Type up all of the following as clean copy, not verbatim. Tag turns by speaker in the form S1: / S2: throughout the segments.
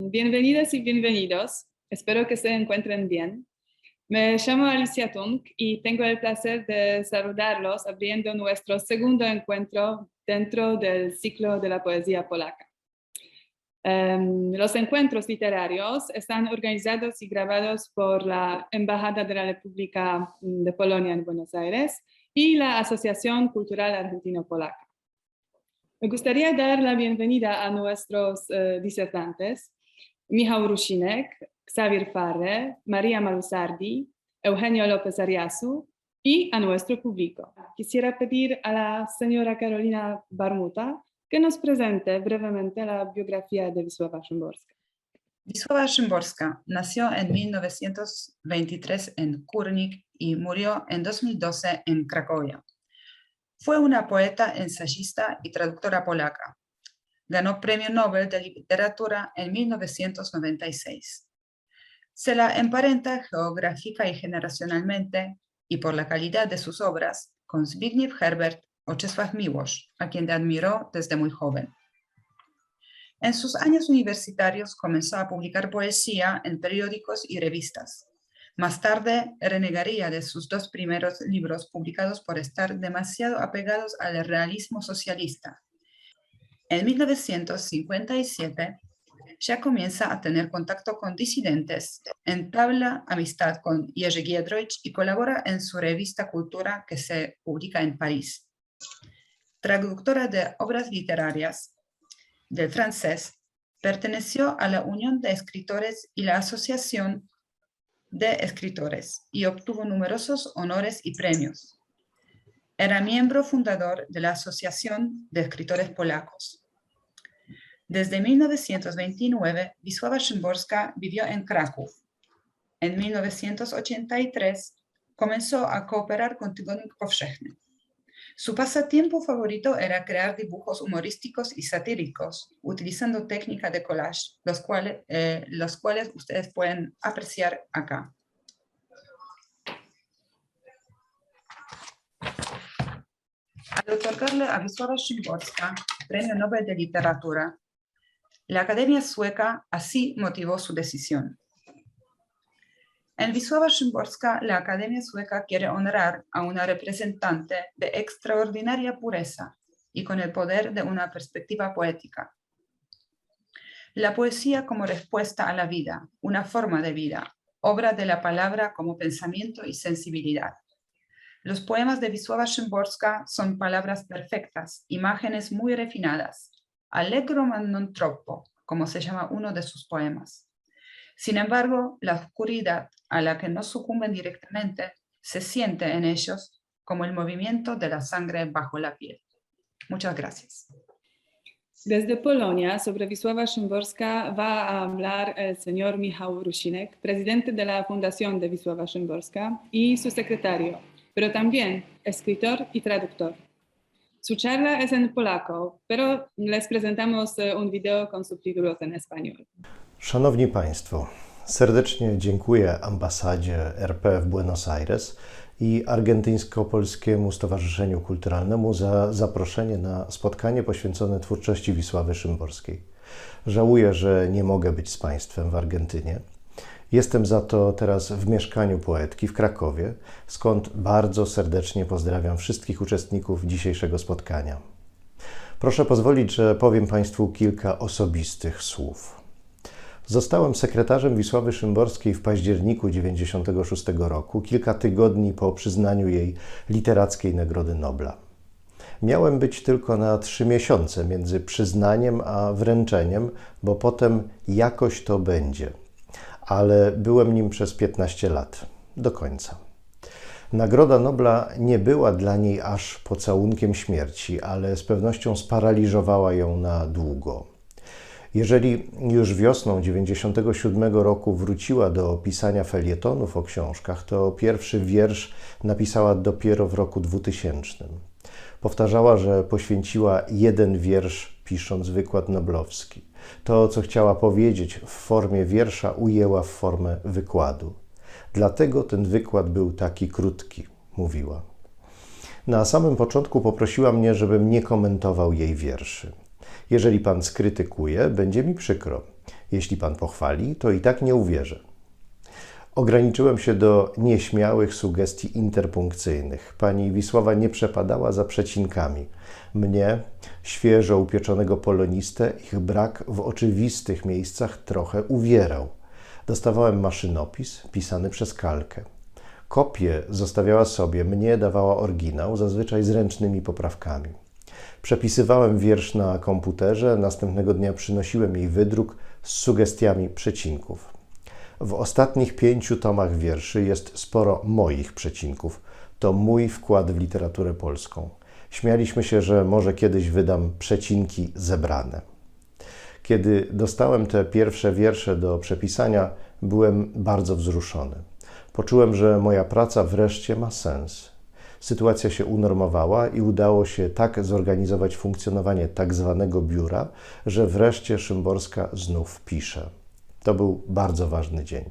S1: Bienvenidas y bienvenidos. Espero que se encuentren bien. Me llamo Alicia Tung y tengo el placer de saludarlos abriendo nuestro segundo encuentro dentro del ciclo de la poesía polaca. Los encuentros literarios están organizados y grabados por la Embajada de la República de Polonia en Buenos Aires y la Asociación Cultural Argentino-Polaca. Me gustaría dar la bienvenida a nuestros disertantes, Michał Rusinek, Xavier Farre, María Malusardi, Eugenio López Ariasu y a nuestro público. Quisiera pedir a la señora Karolina Barmuta que nos presente brevemente la biografía de Wisława Szymborska.
S2: Wisława Szymborska nació en 1923 en Kórnik y murió en 2012 en Cracovia. Fue una poeta, ensayista y traductora polaca. Ganó Premio Nobel de Literatura en 1996. Se la emparenta geográfica y generacionalmente, y por la calidad de sus obras, con Zbigniew Herbert o Czesław Miłosz, a quien admiró desde muy joven. En sus años universitarios comenzó a publicar poesía en periódicos y revistas. Más tarde renegaría de sus dos primeros libros publicados por estar demasiado apegados al realismo socialista. En 1957 ya comienza a tener contacto con disidentes, entabla amistad con Jerzy Giedroyć y colabora en su revista Cultura que se publica en París. Traductora de obras literarias del francés, perteneció a la Unión de Escritores y la Asociación de Escritores y obtuvo numerosos honores y premios. Era miembro fundador de la Asociación de Escritores Polacos. Desde 1929, Wisława Szymborska vivió en Kraków. En 1983 comenzó a cooperar con Tygodnik Powszechny. Su pasatiempo favorito era crear dibujos humorísticos y satíricos, utilizando técnica de collage, los cuales ustedes pueden apreciar acá. Al otorgarle a Wisława Szymborska Premio Nobel de Literatura, la Academia Sueca así motivó su decisión. En Wisława Szymborska, la Academia Sueca quiere honrar a una representante de extraordinaria pureza y con el poder de una perspectiva poética. La poesía como respuesta a la vida, una forma de vida, obra de la palabra como pensamiento y sensibilidad. Los poemas de Wisława Szymborska son palabras perfectas, imágenes muy refinadas, allegro ma non troppo, como se llama uno de sus poemas. Sin embargo, la oscuridad a la que no sucumben directamente se siente en ellos como el movimiento de la sangre bajo la piel. Muchas gracias.
S1: Desde Polonia, sobre Wisława Szymborska va a hablar el señor Michał Rusinek, presidente de la Fundación de Wisława Szymborska y su secretario, pero también escritor y traductor. Su charla es en polaco, pero les presentamos un video con subtítulos en español.
S3: Szanowni Państwo, serdecznie dziękuję Ambasadzie RP w Buenos Aires i Argentyńsko-Polskiemu Stowarzyszeniu Kulturalnemu za zaproszenie na spotkanie poświęcone twórczości Wisławy Szymborskiej. Żałuję, że nie mogę być z Państwem w Argentynie. Jestem za to teraz w mieszkaniu poetki w Krakowie, skąd bardzo serdecznie pozdrawiam wszystkich uczestników dzisiejszego spotkania. Proszę pozwolić, że powiem Państwu kilka osobistych słów. Zostałem sekretarzem Wisławy Szymborskiej w październiku 1996 roku, kilka tygodni po przyznaniu jej Literackiej Nagrody Nobla. Miałem być tylko na 3 miesiące między przyznaniem a wręczeniem, bo potem jakoś to będzie. Ale byłem nim przez 15 lat, do końca. Nagroda Nobla nie była dla niej aż pocałunkiem śmierci, ale z pewnością sparaliżowała ją na długo. Jeżeli już wiosną 1997 roku wróciła do pisania felietonów o książkach, to pierwszy wiersz napisała dopiero w roku 2000. Powtarzała, że poświęciła jeden wiersz, pisząc wykład noblowski. To, co chciała powiedzieć w formie wiersza, ujęła w formę wykładu. Dlatego ten wykład był taki krótki, mówiła. Na samym początku poprosiła mnie, żebym nie komentował jej wierszy. Jeżeli pan skrytykuje, będzie mi przykro. Jeśli pan pochwali, to i tak nie uwierzę. Ograniczyłem się do nieśmiałych sugestii interpunkcyjnych. Pani Wisława nie przepadała za przecinkami. Mnie, świeżo upieczonego polonistę, ich brak w oczywistych miejscach trochę uwierał. Dostawałem maszynopis pisany przez kalkę. Kopię zostawiała sobie, mnie dawała oryginał, zazwyczaj z ręcznymi poprawkami. Przepisywałem wiersz na komputerze, następnego dnia przynosiłem jej wydruk z sugestiami przecinków. W ostatnich 5 tomach wierszy jest sporo moich przecinków. To mój wkład w literaturę polską. Śmialiśmy się, że może kiedyś wydam przecinki zebrane. Kiedy dostałem te pierwsze wiersze do przepisania, byłem bardzo wzruszony. Poczułem, że moja praca wreszcie ma sens. Sytuacja się unormowała i udało się tak zorganizować funkcjonowanie tak zwanego biura, że wreszcie Szymborska znów pisze. To był bardzo ważny dzień.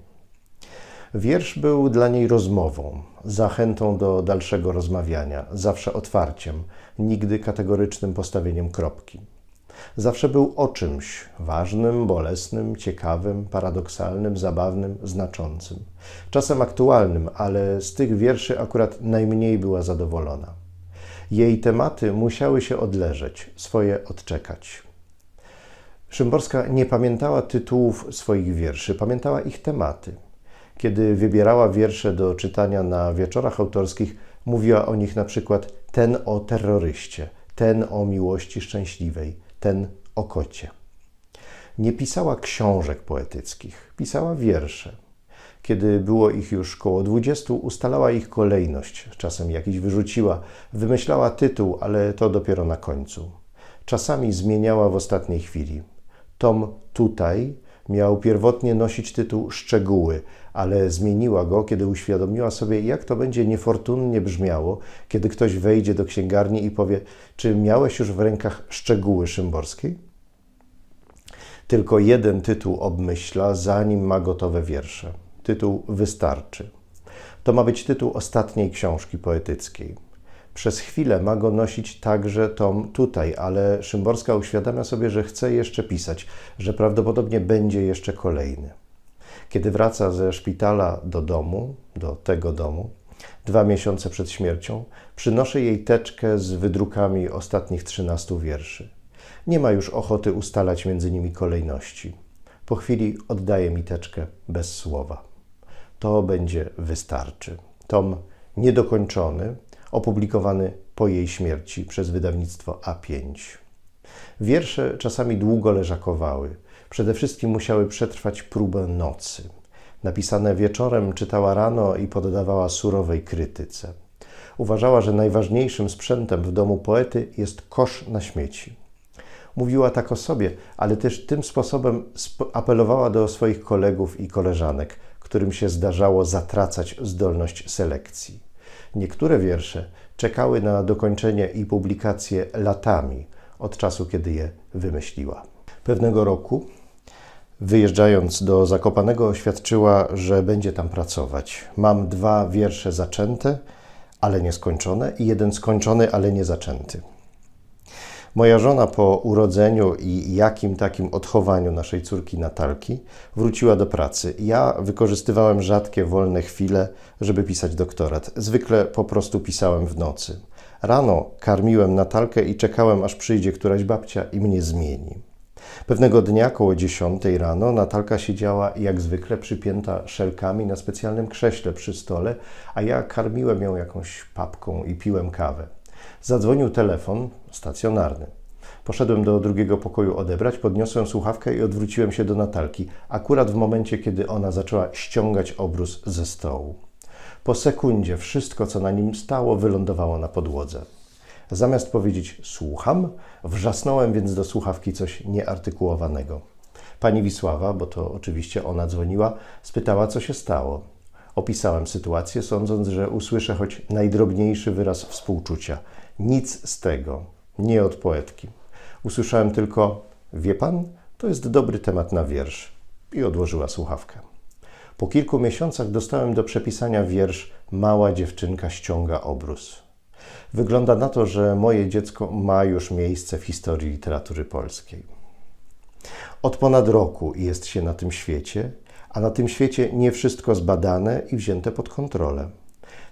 S3: Wiersz był dla niej rozmową, zachętą do dalszego rozmawiania, zawsze otwarciem, nigdy kategorycznym postawieniem kropki. Zawsze był o czymś ważnym, bolesnym, ciekawym, paradoksalnym, zabawnym, znaczącym. Czasem aktualnym, ale z tych wierszy akurat najmniej była zadowolona. Jej tematy musiały się odleżeć, swoje odczekać. Szymborska nie pamiętała tytułów swoich wierszy, pamiętała ich tematy. Kiedy wybierała wiersze do czytania na wieczorach autorskich, mówiła o nich na przykład ten o terroryście, ten o miłości szczęśliwej, ten o kocie. Nie pisała książek poetyckich, pisała wiersze. Kiedy było ich już koło 20, ustalała ich kolejność, czasem jakiś wyrzuciła, wymyślała tytuł, ale to dopiero na końcu. Czasami zmieniała w ostatniej chwili. Tom Tutaj miał pierwotnie nosić tytuł Szczegóły, ale zmieniła go, kiedy uświadomiła sobie, jak to będzie niefortunnie brzmiało, kiedy ktoś wejdzie do księgarni i powie: czy miałeś już w rękach Szczegóły Szymborskiej? Tylko jeden tytuł obmyśla, zanim ma gotowe wiersze. Tytuł wystarczy. To ma być tytuł ostatniej książki poetyckiej. Przez chwilę ma go nosić także tom Tutaj, ale Szymborska uświadamia sobie, że chce jeszcze pisać, że prawdopodobnie będzie jeszcze kolejny. Kiedy wraca ze szpitala do domu, do tego domu, 2 miesiące przed śmiercią, przynoszę jej teczkę z wydrukami ostatnich 13 wierszy. Nie ma już ochoty ustalać między nimi kolejności. Po chwili oddaje mi teczkę bez słowa. To będzie Wystarczy. Tom niedokończony, opublikowany po jej śmierci przez wydawnictwo A5. Wiersze czasami długo leżakowały. Przede wszystkim musiały przetrwać próbę nocy. Napisane wieczorem czytała rano i poddawała surowej krytyce. Uważała, że najważniejszym sprzętem w domu poety jest kosz na śmieci. Mówiła tak o sobie, ale też tym sposobem apelowała do swoich kolegów i koleżanek, którym się zdarzało zatracać zdolność selekcji. Niektóre wiersze czekały na dokończenie i publikację latami od czasu, kiedy je wymyśliła. Pewnego roku, wyjeżdżając do Zakopanego, oświadczyła, że będzie tam pracować. Mam 2 wiersze zaczęte, ale nieskończone i 1 skończony, ale nie zaczęty. Moja żona po urodzeniu i jakim takim odchowaniu naszej córki Natalki wróciła do pracy. Ja wykorzystywałem rzadkie wolne chwile, żeby pisać doktorat. Zwykle po prostu pisałem w nocy. Rano karmiłem Natalkę i czekałem, aż przyjdzie któraś babcia i mnie zmieni. Pewnego dnia koło 10 rano Natalka siedziała jak zwykle przypięta szelkami na specjalnym krześle przy stole, a ja karmiłem ją jakąś papką i piłem kawę. Zadzwonił telefon stacjonarny. Poszedłem do drugiego pokoju odebrać, podniosłem słuchawkę i odwróciłem się do Natalki, akurat w momencie, kiedy ona zaczęła ściągać obrus ze stołu. Po sekundzie wszystko, co na nim stało, wylądowało na podłodze. Zamiast powiedzieć słucham, wrzasnąłem więc do słuchawki coś nieartykułowanego. Pani Wisława, bo to oczywiście ona dzwoniła, spytała, co się stało. Opisałem sytuację, sądząc, że usłyszę choć najdrobniejszy wyraz współczucia. Nic z tego, nie od poetki. Usłyszałem tylko: wie pan, to jest dobry temat na wiersz. I odłożyła słuchawkę. Po kilku miesiącach dostałem do przepisania wiersz Mała dziewczynka ściąga obrus. Wygląda na to, że moje dziecko ma już miejsce w historii literatury polskiej. Od ponad roku jest się na tym świecie, a na tym świecie nie wszystko zbadane i wzięte pod kontrolę.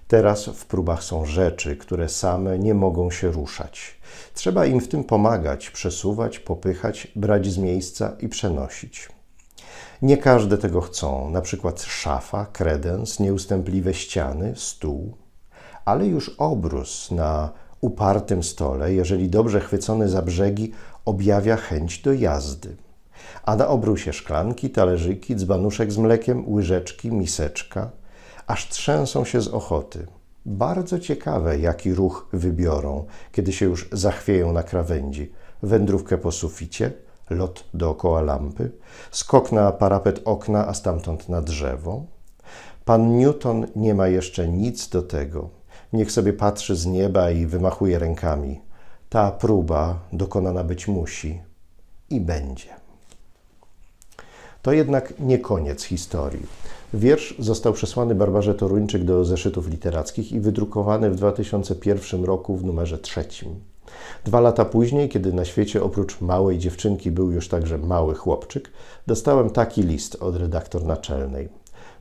S3: Teraz w próbach są rzeczy, które same nie mogą się ruszać. Trzeba im w tym pomagać, przesuwać, popychać, brać z miejsca i przenosić. Nie każde tego chcą, na przykład szafa, kredens, nieustępliwe ściany, stół, ale już obrus na upartym stole, jeżeli dobrze chwycony za brzegi, objawia chęć do jazdy. A na obrusie szklanki, talerzyki, dzbanuszek z mlekiem, łyżeczki, miseczka, aż trzęsą się z ochoty. Bardzo ciekawe, jaki ruch wybiorą, kiedy się już zachwieją na krawędzi. Wędrówkę po suficie, lot dookoła lampy, skok na parapet okna, a stamtąd na drzewo. Pan Newton nie ma jeszcze nic do tego. Niech sobie patrzy z nieba i wymachuje rękami. Ta próba dokonana być musi i będzie. To jednak nie koniec historii. Wiersz został przesłany Barbarze Toruńczyk do zeszytów literackich i wydrukowany w 2001 roku w numerze 3. 2 lata później, kiedy na świecie oprócz małej dziewczynki był już także mały chłopczyk, dostałem taki list od redaktor naczelnej.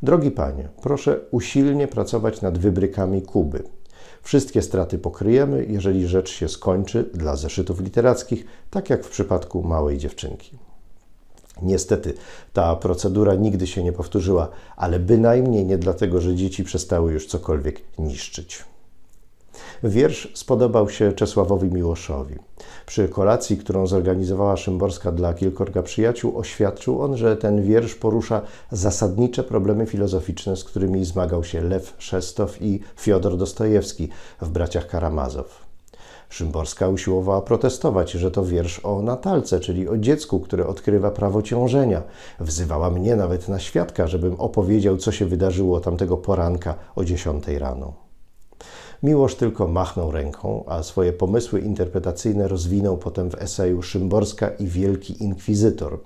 S3: Drogi panie, proszę usilnie pracować nad wybrykami Kuby. Wszystkie straty pokryjemy, jeżeli rzecz się skończy dla zeszytów literackich, tak jak w przypadku małej dziewczynki. Niestety, ta procedura nigdy się nie powtórzyła, ale bynajmniej nie dlatego, że dzieci przestały już cokolwiek niszczyć. Wiersz spodobał się Czesławowi Miłoszowi. Przy kolacji, którą zorganizowała Szymborska dla kilkorga przyjaciół, oświadczył on, że ten wiersz porusza zasadnicze problemy filozoficzne, z którymi zmagał się Lew Szestow i Fiodor Dostojewski w Braciach Karamazow. Szymborska usiłowała protestować, że to wiersz o Natalce, czyli o dziecku, które odkrywa prawo ciążenia. Wzywała mnie nawet na świadka, żebym opowiedział, co się wydarzyło tamtego poranka o 10 rano. Miłosz tylko machnął ręką, a swoje pomysły interpretacyjne rozwinął potem w eseju Szymborska i Wielki Inkwizytor.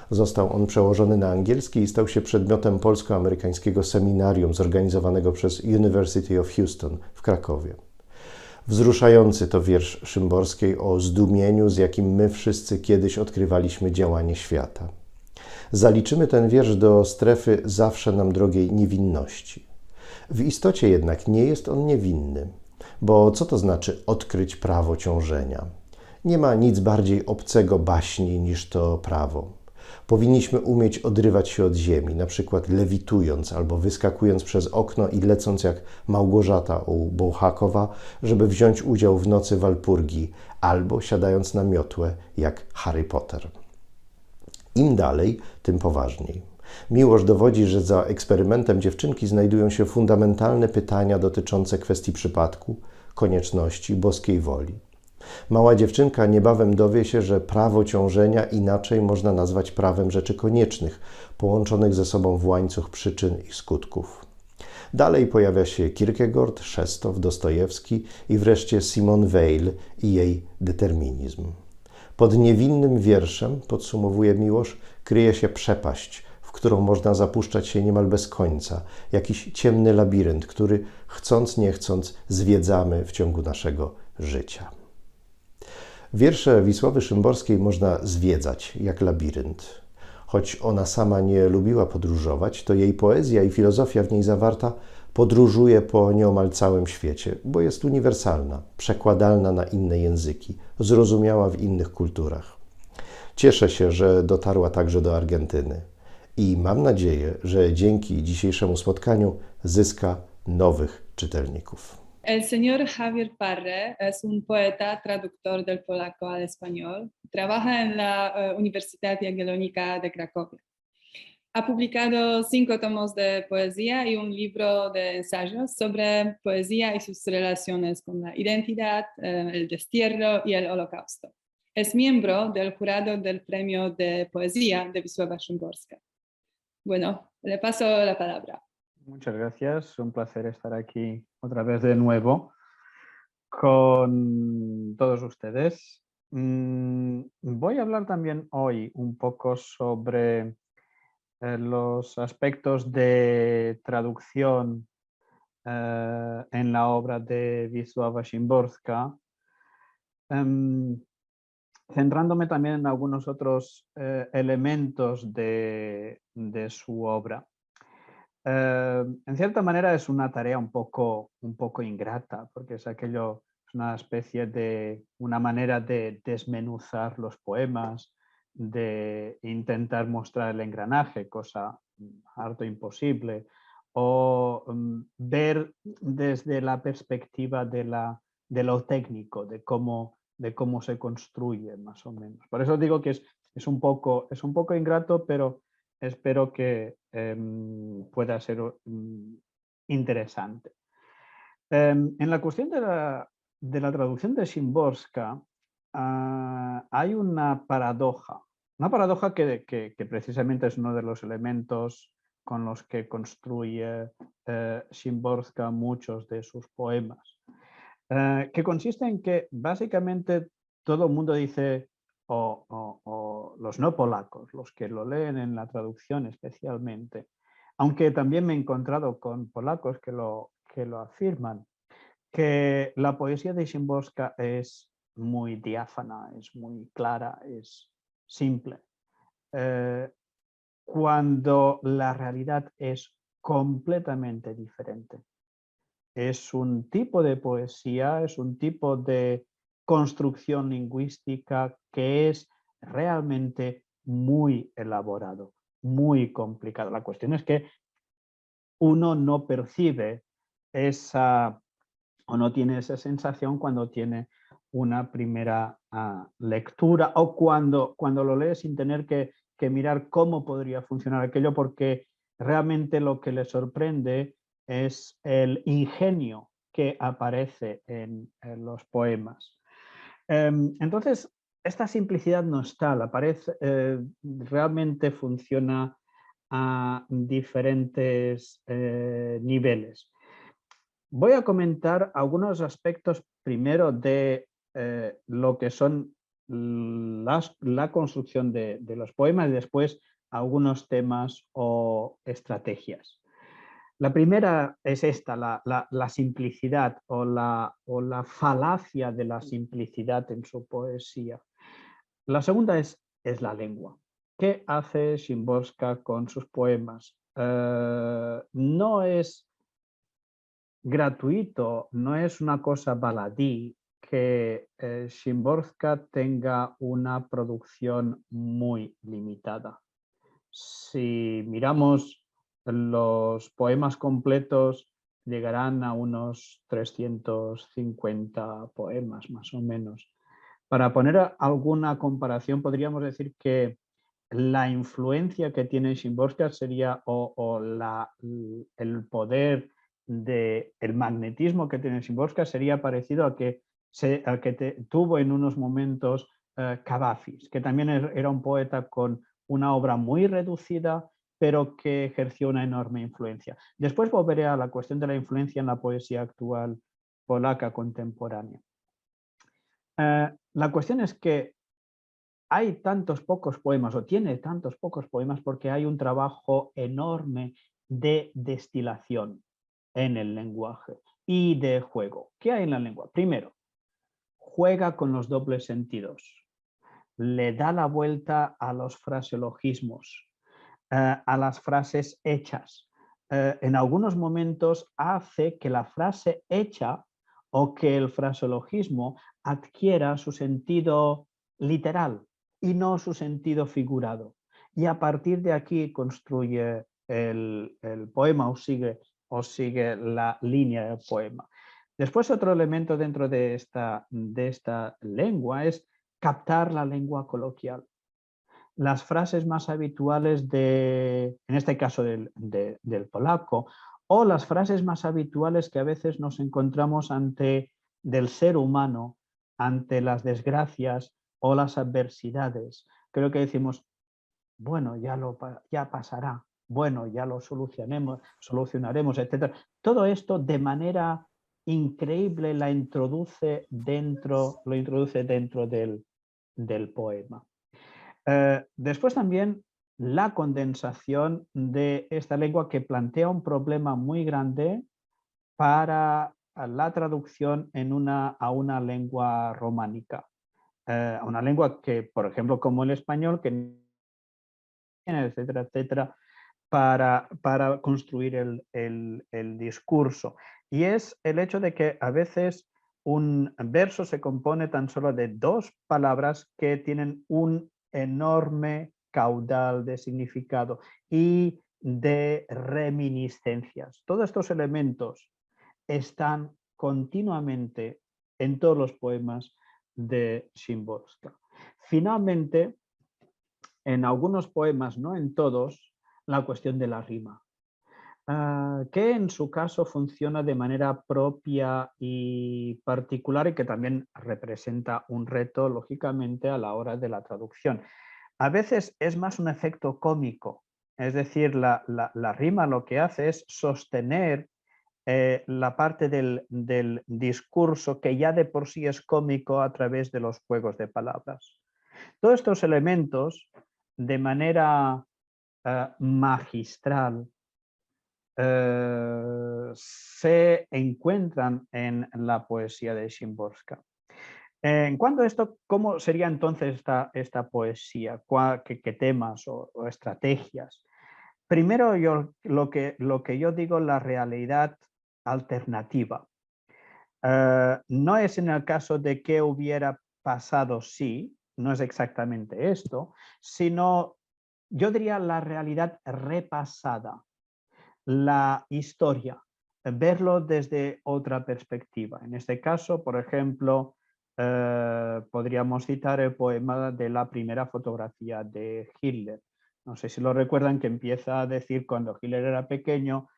S3: Został on przełożony na angielski i stał się przedmiotem polsko-amerykańskiego seminarium zorganizowanego przez University of Houston w Krakowie. Wzruszający to wiersz Szymborskiej o zdumieniu, z jakim my wszyscy kiedyś odkrywaliśmy działanie świata. Zaliczymy ten wiersz do strefy zawsze nam drogiej niewinności. W istocie jednak nie jest on niewinny, bo co to znaczy odkryć prawo ciążenia? Nie ma nic bardziej obcego baśni niż to prawo. Powinniśmy umieć odrywać się od ziemi, na przykład lewitując albo wyskakując przez okno i lecąc jak Małgorzata u Bołhakowa, żeby wziąć udział w nocy Walpurgi, albo siadając na miotłę jak Harry Potter. Im dalej, tym poważniej. Miłosz dowodzi, że za eksperymentem dziewczynki znajdują się fundamentalne pytania dotyczące kwestii przypadku, konieczności, boskiej woli. Mała dziewczynka niebawem dowie się, że prawo ciążenia inaczej można nazwać prawem rzeczy koniecznych, połączonych ze sobą w łańcuch przyczyn i skutków. Dalej pojawia się Kierkegaard, Szestow, Dostojewski i wreszcie Simone Weil i jej determinizm. Pod niewinnym wierszem, podsumowuje Miłosz, kryje się przepaść, w którą można zapuszczać się niemal bez końca, jakiś ciemny labirynt, który chcąc nie chcąc zwiedzamy w ciągu naszego życia. Wiersze Wisławy Szymborskiej można zwiedzać jak labirynt. Choć ona sama nie lubiła podróżować, to jej poezja i filozofia w niej zawarta podróżuje po nieomal całym świecie, bo jest uniwersalna, przekładalna na inne języki, zrozumiała w innych kulturach. Cieszę się, że dotarła także do Argentyny i mam nadzieję, że dzięki dzisiejszemu spotkaniu zyska nowych czytelników.
S1: El señor Javier Parre es un poeta, traductor del polaco al español. Trabaja en la Universidad Jagiellonica de Cracovia. Ha publicado 5 tomos de poesía y un libro de ensayos sobre poesía y sus relaciones con la identidad, el destierro y el holocausto. Es miembro del jurado del Premio de Poesía de Wisława Szymborska. Bueno, le paso la palabra.
S4: Muchas gracias, un placer estar aquí otra vez de nuevo con todos ustedes. Voy a hablar también hoy un poco sobre los aspectos de traducción en la obra de Wisława Szymborska. centrándome también en algunos otros elementos de su obra. En cierta manera es una tarea un poco ingrata, porque es una especie de una manera de desmenuzar los poemas, de intentar mostrar el engranaje, cosa harto imposible, o ver desde la perspectiva de lo técnico, de cómo se construye más o menos. Por eso digo que es un poco ingrato, pero espero que pueda ser interesante. En la cuestión de la traducción de Szymborska hay una paradoja que precisamente es uno de los elementos con los que construye Szymborska muchos de sus poemas, que consiste en que básicamente todo el mundo dice, o los no polacos, los que lo leen en la traducción especialmente, aunque también me he encontrado con polacos que lo afirman, que la poesía de Szymborska es muy diáfana, es muy clara, es simple, cuando la realidad es completamente diferente. Es un tipo de poesía, es un tipo de construcción lingüística que es realmente muy elaborado, muy complicado. La cuestión es que uno no percibe esa o no tiene esa sensación cuando tiene una primera lectura o cuando lo lee sin tener que mirar cómo podría funcionar aquello, porque realmente lo que le sorprende es el ingenio que aparece en los poemas. Entonces, esta simplicidad no está, la pared realmente funciona a diferentes niveles. Voy a comentar algunos aspectos primero de lo que son la construcción de los poemas y después algunos temas o estrategias. La primera es esta, la simplicidad o la falacia de la simplicidad en su poesía. La segunda es la lengua. ¿Qué hace Szymborska con sus poemas? No es gratuito, no es una cosa baladí que Szymborska tenga una producción muy limitada. Si miramos los poemas completos, llegarán a unos 350 poemas más o menos. Para poner alguna comparación, podríamos decir que la influencia que tiene Szymborska sería el poder el magnetismo que tiene Szymborska sería parecido al que tuvo en unos momentos Kavafis, que también era un poeta con una obra muy reducida, pero que ejerció una enorme influencia. Después volveré a la cuestión de la influencia en la poesía actual polaca contemporánea. La cuestión es que hay tantos pocos poemas, o tiene tantos pocos poemas, porque hay un trabajo enorme de destilación en el lenguaje y de juego. ¿Qué hay en la lengua? Primero, juega con los dobles sentidos, le da la vuelta a los fraseologismos, a las frases hechas. En algunos momentos hace que la frase hecha o que el fraseologismo adquiera su sentido literal y no su sentido figurado. Y a partir de aquí construye el poema o sigue la línea del poema. Después, otro elemento dentro de esta lengua es captar la lengua coloquial. Las frases más habituales en este caso del polaco, o las frases más habituales que a veces nos encontramos del ser humano ante las desgracias o las adversidades. Creo que decimos, bueno, ya pasará, bueno, ya lo solucionaremos, etc. Todo esto de manera increíble lo introduce dentro del poema. Después también la condensación de esta lengua, que plantea un problema muy grande para la traducción a una lengua románica. una lengua que, por ejemplo, como el español, que etcétera, etcétera, para construir el discurso. Y es el hecho de que a veces un verso se compone tan solo de dos palabras que tienen un enorme caudal de significado y de reminiscencias. Todos estos elementos están continuamente en todos los poemas de Szymborska. Finalmente, en algunos poemas, no en todos, la cuestión de la rima, que en su caso funciona de manera propia y particular y que también representa un reto, lógicamente, a la hora de la traducción. A veces es más un efecto cómico, es decir, la rima lo que hace es sostener la parte del discurso que ya de por sí es cómico a través de los juegos de palabras. Todos estos elementos, de manera magistral, se encuentran en la poesía de Szymborska. En cuanto a esto, ¿cómo sería entonces esta poesía? ¿Qué temas o estrategias? Primero, lo que yo digo, la realidad alternativa. No es en el caso de qué hubiera pasado si, no es exactamente esto, sino yo diría la realidad repasada, la historia, verlo desde otra perspectiva. En este caso, por ejemplo, podríamos citar el poema de la primera fotografía de Hitler. No sé si lo recuerdan, que empieza a decir cuando Hitler era pequeño,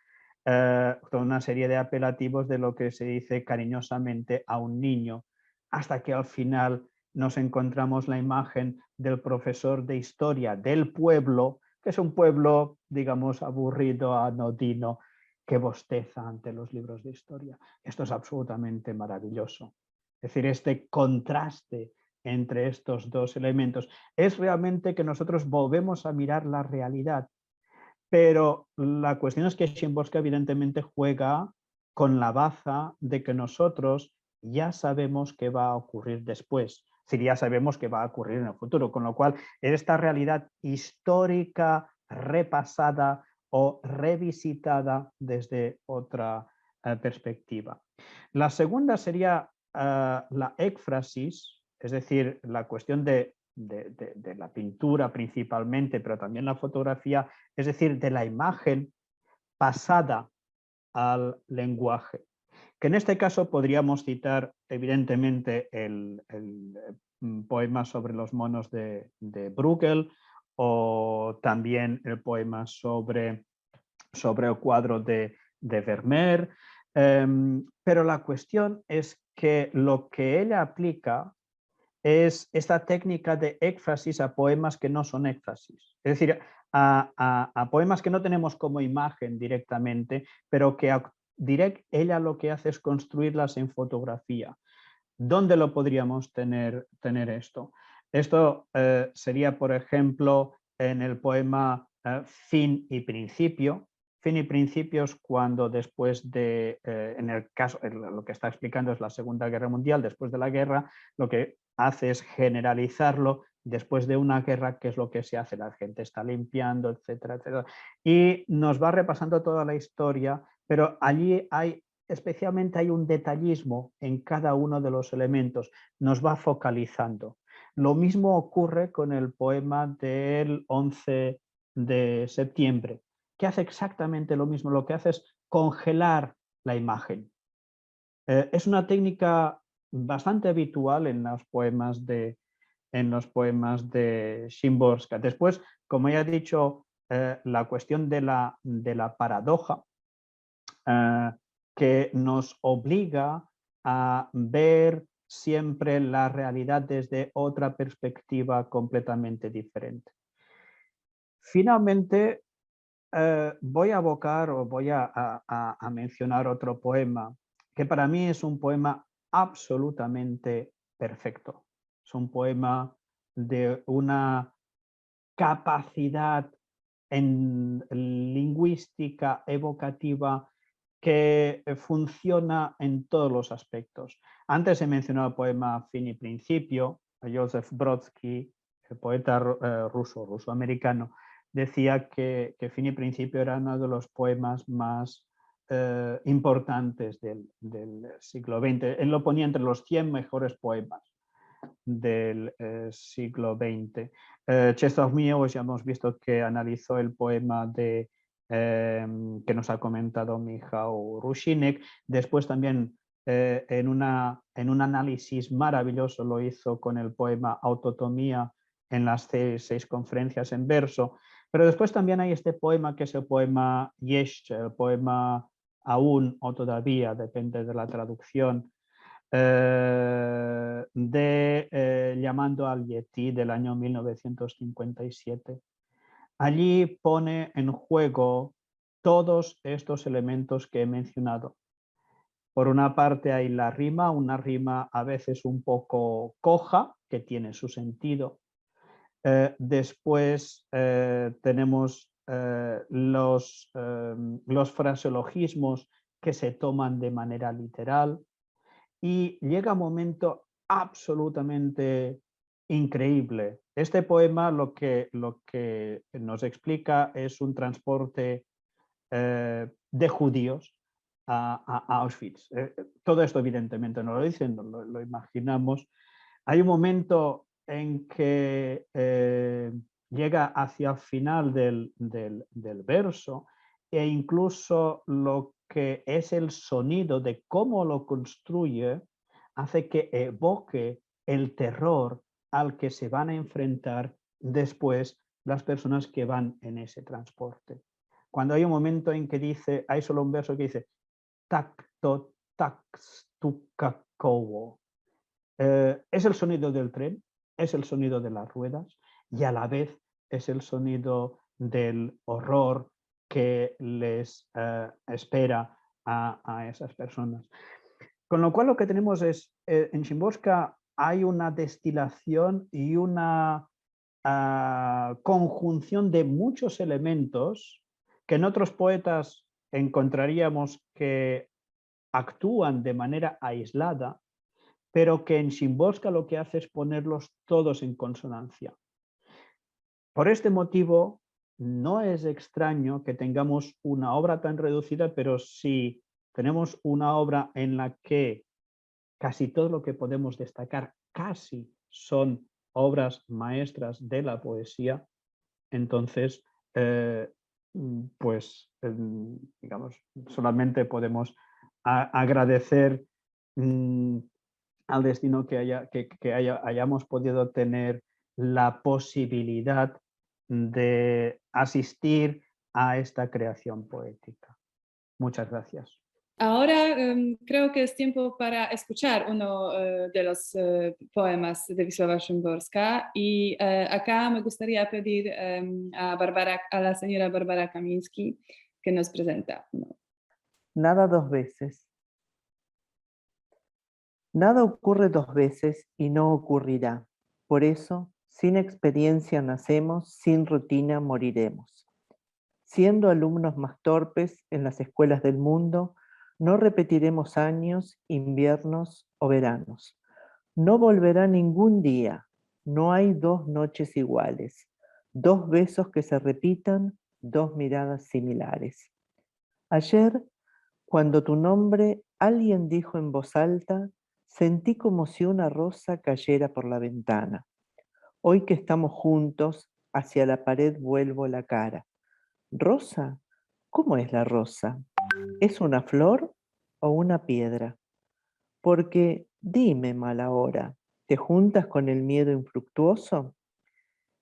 S4: toda una serie de apelativos de lo que se dice cariñosamente a un niño, hasta que al final nos encontramos la imagen del profesor de historia del pueblo, que es un pueblo, digamos, aburrido, anodino, que bosteza ante los libros de historia. Esto es absolutamente maravilloso. Es decir, este contraste entre estos dos elementos es realmente que nosotros volvemos a mirar la realidad. Pero la cuestión es que Szymborska evidentemente juega con la baza de que nosotros ya sabemos qué va a ocurrir después, es decir, ya sabemos qué va a ocurrir en el futuro, con lo cual esta realidad histórica repasada o revisitada desde otra perspectiva. La segunda sería la éfrasis, es decir, la cuestión de la pintura principalmente, pero también la fotografía, es decir, de la imagen pasada al lenguaje. Que en este caso podríamos citar evidentemente el poema sobre los monos de Bruegel, o también el poema sobre el cuadro de Vermeer, pero la cuestión es que lo que ella aplica es esta técnica de éfrasis a poemas que no son éfrasis. Es decir, a poemas que no tenemos como imagen directamente, pero que ella lo que hace es construirlas en fotografía. ¿Dónde lo podríamos tener esto? Esto sería, por ejemplo, en el poema Fin y Principio. Fin y Principio es cuando después de, en el caso, lo que está explicando es la Segunda Guerra Mundial, después de la guerra, lo que hace es generalizarlo. Después de una guerra, ¿qué es lo que se hace? La gente está limpiando, etcétera, etcétera. Y nos va repasando toda la historia, pero allí especialmente hay un detallismo en cada uno de los elementos, nos va focalizando. Lo mismo ocurre con el poema del 11 de septiembre, que hace exactamente lo mismo, lo que hace es congelar la imagen. Es una técnica bastante habitual en los poemas de Szymborska. Después, como ya he dicho, la cuestión de la paradoja, que nos obliga a ver siempre la realidad desde otra perspectiva completamente diferente. Finalmente, voy a abocar o voy a mencionar otro poema que para mí es un poema absolutamente perfecto. Es un poema de una capacidad en lingüística evocativa que funciona en todos los aspectos. Antes he mencionado el poema Fin y Principio, Joseph Brodsky, el poeta ruso-americano, decía que Fin y Principio era uno de los poemas más importantes del siglo XX. Él lo ponía entre los 100 mejores poemas del siglo XX. Czesław Miłosz, ya hemos visto que analizó el poema que nos ha comentado Michał Rusinek. Después también en un análisis maravilloso lo hizo con el poema Autotomía en las 6 conferencias en verso. Pero después también hay este poema que es el poema Jeszcze, el poema aún o todavía, depende de la traducción, Llamando al Yeti del año 1957. Allí pone en juego todos estos elementos que he mencionado. Por una parte hay la rima, una rima a veces un poco coja, que tiene su sentido. Después tenemos los fraseologismos que se toman de manera literal. Y llega un momento absolutamente increíble. Este poema lo que nos explica es un transporte de judíos a Auschwitz. Todo esto evidentemente no lo dicen, lo imaginamos. Hay un momento en que llega hacia el final del verso e incluso lo que es el sonido de cómo lo construye hace que evoque el terror al que se van a enfrentar después las personas que van en ese transporte. Cuando hay un momento en que dice, hay solo un verso que dice tacto tax tucacowo. Es el sonido del tren, es el sonido de las ruedas y a la vez es el sonido del horror que les espera a esas personas. Con lo cual lo que tenemos es, en Szymborska hay una destilación y una conjunción de muchos elementos que en otros poetas encontraríamos que actúan de manera aislada, pero que en Szymborska lo que hace es ponerlos todos en consonancia. Por este motivo, no es extraño que tengamos una obra tan reducida, pero si tenemos una obra en la que casi todo lo que podemos destacar casi son obras maestras de la poesía, entonces, digamos, solamente podemos agradecer al destino que hayamos podido tener la posibilidad de asistir a esta creación poética. Muchas gracias.
S1: Ahora creo que es tiempo para escuchar uno de los poemas de Wisława Szymborska y acá me gustaría pedir a la señora Barbara Kamiński que nos presenta.
S5: Nada dos veces. Nada ocurre dos veces y no ocurrirá. Por eso, sin experiencia nacemos, sin rutina moriremos. Siendo alumnos más torpes en las escuelas del mundo, no repetiremos años, inviernos o veranos. No volverá ningún día. No hay dos noches iguales, dos besos que se repitan, dos miradas similares. Ayer, cuando tu nombre alguien dijo en voz alta, sentí como si una rosa cayera por la ventana. Hoy que estamos juntos, hacia la pared vuelvo la cara. ¿Rosa? ¿Cómo es la rosa? ¿Es una flor o una piedra? Porque, dime, mala hora, ¿te juntas con el miedo infructuoso?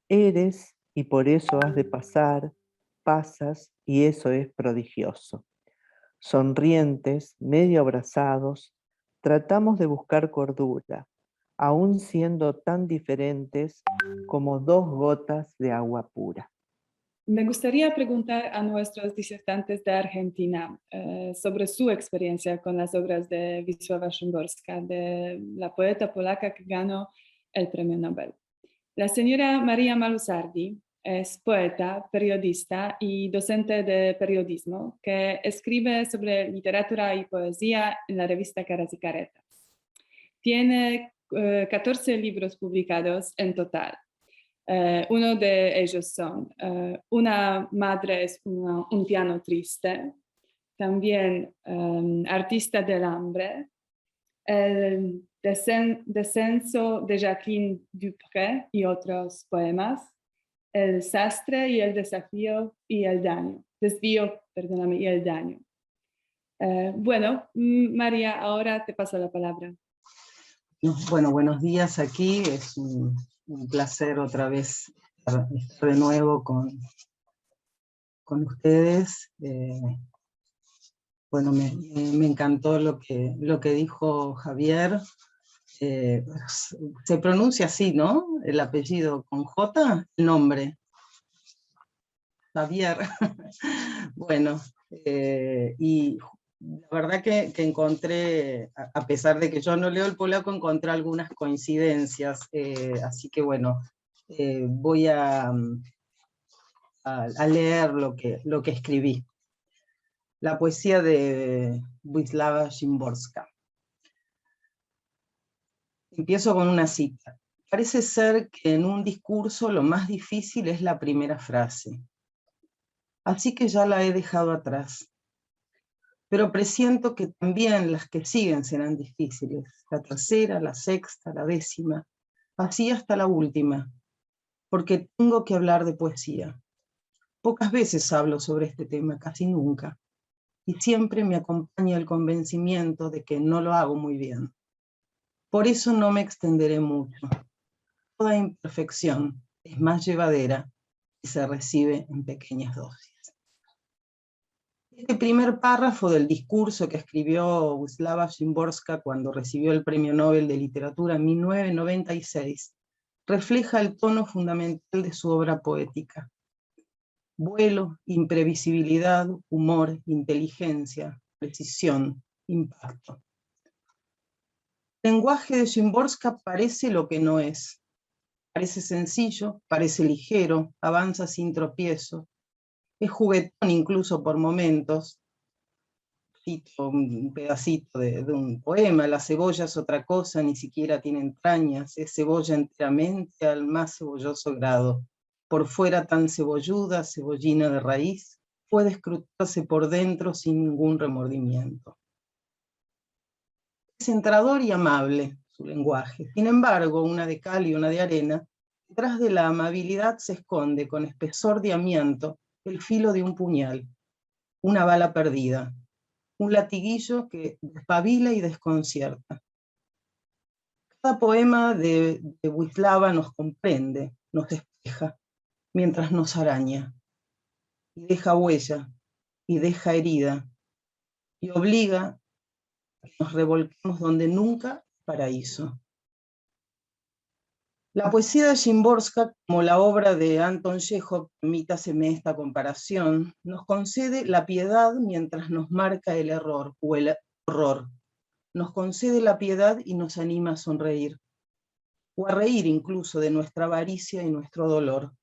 S5: Eres y por eso has de pasar, pasas y eso es prodigioso. Sonrientes, medio abrazados, tratamos de buscar cordura, aún siendo tan diferentes como dos gotas de agua pura.
S1: Me gustaría preguntar a nuestros disertantes de Argentina sobre su experiencia con las obras de Wisława Szymborska, de la poeta polaca que ganó el premio Nobel. La señora María Malusardi es poeta, periodista y docente de periodismo que escribe sobre literatura y poesía en la revista Caras y Caretas. Tiene 14 libros publicados en total. Uno de ellos son Una madre es un piano triste, también Artista del hambre, El descenso de Jacqueline Dupré y otros poemas, El sastre y el desvío, perdóname, y el daño. Bueno, María, ahora te paso la palabra.
S6: Bueno, buenos días aquí. Es un placer otra vez estar de nuevo con ustedes. Bueno, me encantó lo que dijo Javier. Se pronuncia así, ¿no? El apellido con J, el nombre. Javier. Bueno, y la verdad que encontré, a pesar de que yo no leo el polaco, encontré algunas coincidencias, así que bueno, voy a leer lo que escribí. La poesía de Wisława Szymborska. Empiezo con una cita. Parece ser que en un discurso lo más difícil es la primera frase. Así que ya la he dejado atrás. Pero presiento que también las que siguen serán difíciles. La tercera, la sexta, la décima, así hasta la última, porque tengo que hablar de poesía. Pocas veces hablo sobre este tema, casi nunca, y siempre me acompaña el convencimiento de que no lo hago muy bien. Por eso no me extenderé mucho. Toda imperfección es más llevadera y se recibe en pequeñas dosis. Este primer párrafo del discurso que escribió Wisława Szymborska cuando recibió el Premio Nobel de Literatura en 1996 refleja el tono fundamental de su obra poética. Vuelo, imprevisibilidad, humor, inteligencia, precisión, impacto. El lenguaje de Szymborska parece lo que no es. Parece sencillo, parece ligero, avanza sin tropiezo. Es juguetón incluso por momentos. Cito un pedacito de un poema: la cebolla es otra cosa, ni siquiera tiene entrañas, es cebolla enteramente al más cebolloso grado. Por fuera tan cebolluda, cebollina de raíz, puede escrutarse por dentro sin ningún remordimiento. Es entrador y amable su lenguaje. Sin embargo, una de cal y una de arena, detrás de la amabilidad se esconde con espesor de amianto el filo de un puñal, una bala perdida, un latiguillo que despabila y desconcierta. Cada poema de Wisława nos comprende, nos despeja, mientras nos araña, y deja huella, y deja herida, y obliga a que nos revolquemos donde nunca paraíso. La poesía de Szymborska, como la obra de Anton Chekhov, permítaseme esta comparación, nos concede la piedad mientras nos marca el error o el horror. Nos concede la piedad y nos anima a sonreír, o a reír incluso de nuestra avaricia y nuestro dolor.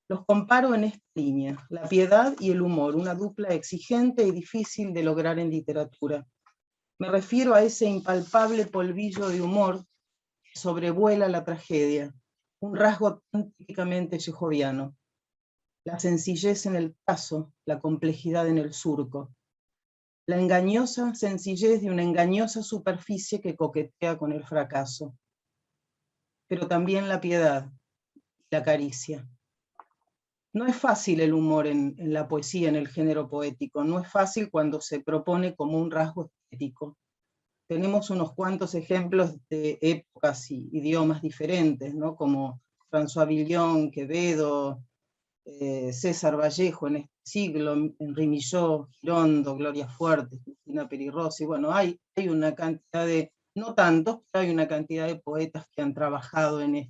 S6: Los comparo en esta línea, la piedad y el humor, una dupla exigente y difícil de lograr en literatura. Me refiero a ese impalpable polvillo de humor que sobrevuela la tragedia, un rasgo tan típicamente chejoviano. La sencillez en el trazo, la complejidad en el surco. La engañosa sencillez de una engañosa superficie que coquetea con el fracaso. Pero también la piedad, la caricia. No es fácil el humor en la poesía, en el género poético. No es fácil cuando se propone como un rasgo estético. Tenemos unos cuantos ejemplos de épocas y idiomas diferentes, ¿no? Como François Villon, Quevedo, César Vallejo en este siglo, Henri Millot, Girondo, Gloria Fuertes, Cristina Peri Rossi. Bueno, hay una cantidad de, no tantos, pero hay una cantidad de poetas que han trabajado en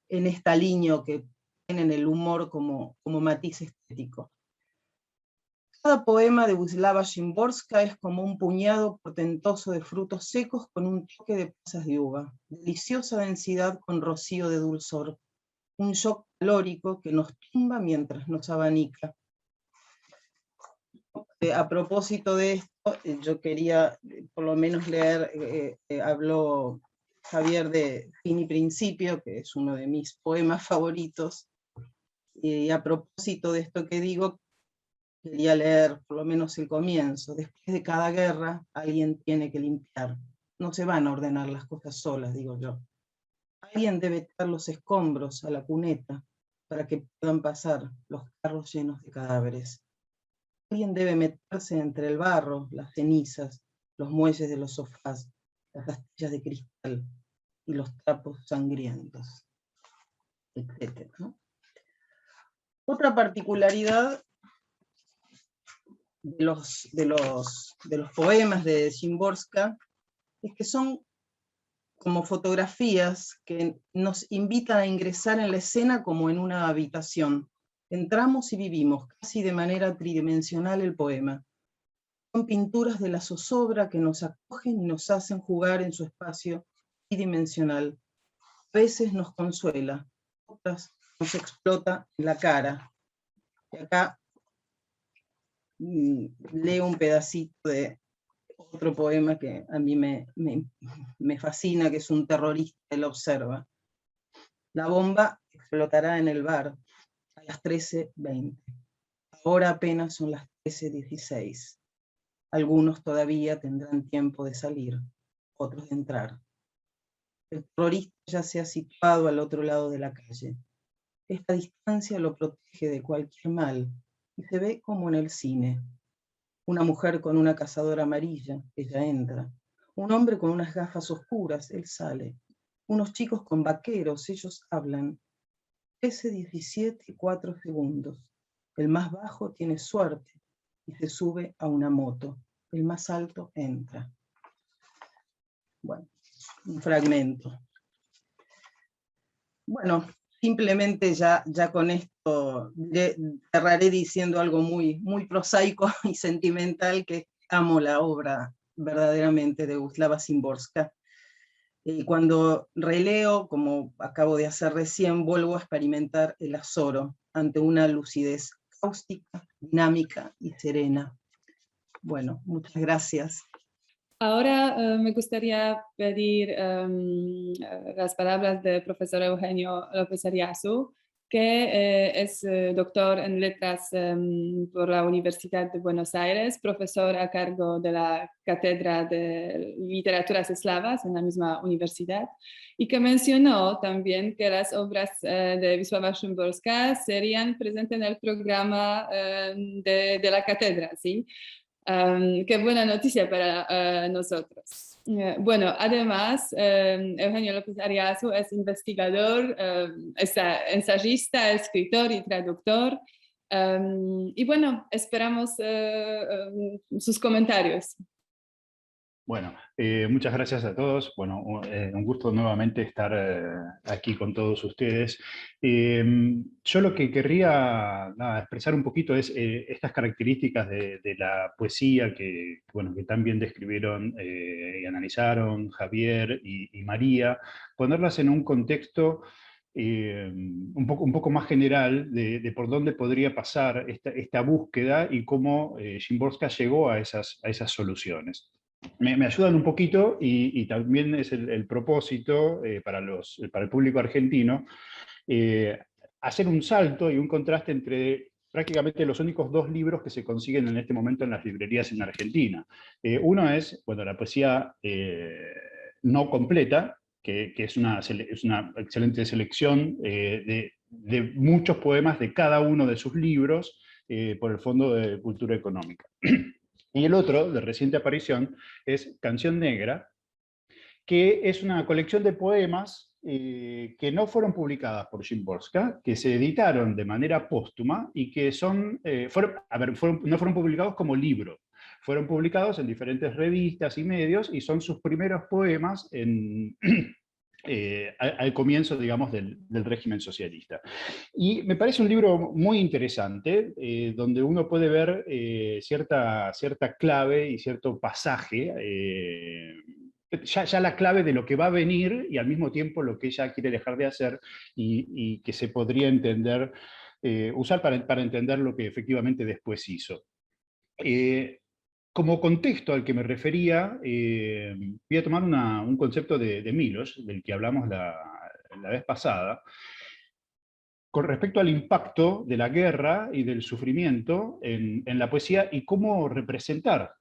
S6: esta línea, que tienen el humor como matiz estético. Cada poema de Wisława Szymborska es como un puñado portentoso de frutos secos con un toque de pasas de uva, deliciosa densidad con rocío de dulzor, un shock calórico que nos tumba mientras nos abanica. A propósito de esto, yo quería por lo menos leer, habló Javier de Fin y Principio, que es uno de mis poemas favoritos. Y a propósito de esto que digo, quería leer por lo menos el comienzo. Después de cada guerra, alguien tiene que limpiar. No se van a ordenar las cosas solas, digo yo. Alguien debe echar los escombros a la cuneta para que puedan pasar los carros llenos de cadáveres. Alguien debe meterse entre el barro, las cenizas, los muelles de los sofás, las astillas de cristal y los trapos sangrientos, etc., ¿no? Otra particularidad de los poemas de Szymborska es que son como fotografías que nos invitan a ingresar en la escena como en una habitación. Entramos y vivimos casi de manera tridimensional el poema. Son pinturas de la zozobra que nos acogen y nos hacen jugar en su espacio tridimensional. A veces nos consuela, otras nos explota en la cara. Y acá leo un pedacito de otro poema que a mí me fascina, que es un terrorista, él observa. La bomba explotará en el bar a las 13:20. Ahora apenas son las 13:16. Algunos todavía tendrán tiempo de salir, otros de entrar. El terrorista ya se ha situado al otro lado de la calle. Esta distancia lo protege de cualquier mal y se ve como en el cine. Una mujer con una cazadora amarilla, ella entra. Un hombre con unas gafas oscuras, él sale. Unos chicos con vaqueros, ellos hablan. 13:17 y 4 segundos. El más bajo tiene suerte y se sube a una moto. El más alto entra. Bueno, un fragmento. Bueno, simplemente ya con esto cerraré diciendo algo muy, muy prosaico y sentimental, que amo la obra verdaderamente de Wisława Szymborska. Cuando releo, como acabo de hacer recién, vuelvo a experimentar el azoro ante una lucidez cáustica, dinámica y serena. Bueno, muchas gracias.
S1: Ahora me gustaría pedir las palabras del profesor Eugenio López Arriazu, que es doctor en letras por la Universidad de Buenos Aires, profesor a cargo de la Cátedra de Literaturas Eslavas en la misma universidad, y que mencionó también que las obras de Wisława Szymborska serían presentes en el programa de la cátedra, ¿sí? Qué buena noticia para nosotros. Bueno, además, Eugenio López Arriazu es investigador, es ensayista, escritor y traductor. Y bueno, esperamos sus comentarios.
S7: Bueno, muchas gracias a todos. Bueno, un gusto nuevamente estar aquí con todos ustedes. Yo lo que querría expresar un poquito es estas características de la poesía que tan bien describieron y analizaron Javier y María, ponerlas en un contexto un poco más general de por dónde podría pasar esta búsqueda y cómo Szymborska llegó a esas soluciones. Me ayudan un poquito y también es el propósito para el público argentino hacer un salto y un contraste entre prácticamente los únicos dos libros que se consiguen en este momento en las librerías en Argentina. Uno es, la poesía no completa, que es una excelente selección de muchos poemas de cada uno de sus libros por el Fondo de Cultura Económica. Y el otro, de reciente aparición, es Canción Negra, que es una colección de poemas que no fueron publicadas por Szymborska, que se editaron de manera póstuma y que no fueron publicados como libro. Fueron publicados en diferentes revistas y medios y son sus primeros poemas al comienzo, digamos, del régimen socialista. Y me parece un libro muy interesante, donde uno puede ver cierta clave y cierto pasaje, ya la clave de lo que va a venir y al mismo tiempo lo que ella quiere dejar de hacer y que se podría entender, usar para entender lo que efectivamente después hizo. como contexto al que me refería, voy a tomar un concepto de Miloš, del que hablamos la vez pasada, con respecto al impacto de la guerra y del sufrimiento en la poesía y cómo representar